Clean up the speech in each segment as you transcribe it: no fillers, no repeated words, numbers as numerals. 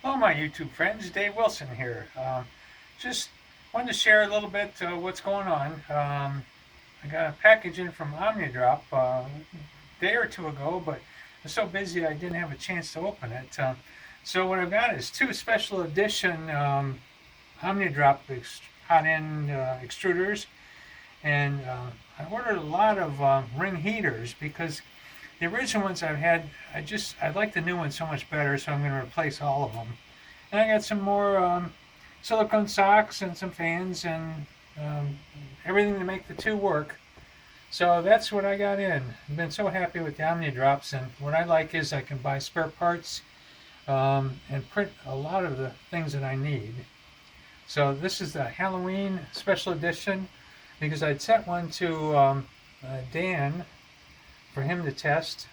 Hello, my YouTube friends. Dave Wilson here. Just wanted to share a little bit what's going on. I got a package in from OmniaDrop a day or two ago, but I was so busy I didn't have a chance to open it. So what I've got is two special edition OmniaDrop hot end extruders, and I ordered a lot of ring heaters because the original ones I've had, I like the new ones so much better, so I'm going to replace all of them. And I got some more silicone socks and some fans and um, everything to make the two work. So that's what I got in. I've been so happy with the OmniaDrops, and what I like is I can buy spare parts and print a lot of the things that I need. So this is the Halloween special edition because I'd sent one to Dan for him to test.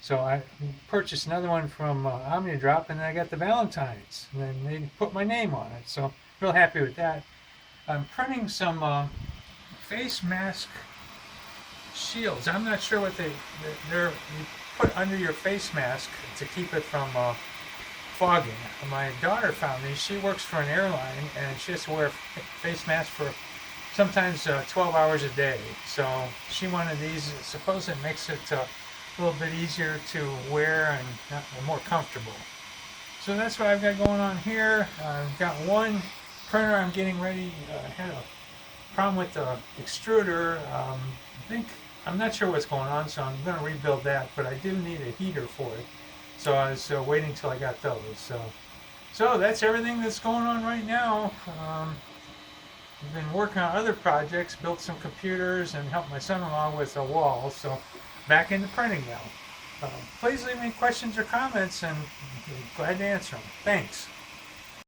So I purchased another one from OmniaDrop, and then I got the Valentine's, and then they put my name on it. So real happy with that. I'm printing some face mask shields. I'm not sure what they're you put under your face mask to keep it from fogging. My daughter found these. She works for an airline, and she has to wear a face mask for sometimes 12 hours a day. So she wanted these. Suppose it makes it a little bit easier to wear and more comfortable. So that's what I've got going on here. I've got one printer I'm getting ready. I had a problem with the extruder. I'm not sure what's going on, so I'm going to rebuild that. But I do need a heater for it. So I was waiting till I got those. So that's everything that's going on right now. I've been working on other projects, built some computers, and helped my son-in-law with a wall. So back into printing now. Please leave me questions or comments, and I'm glad to answer them. Thanks.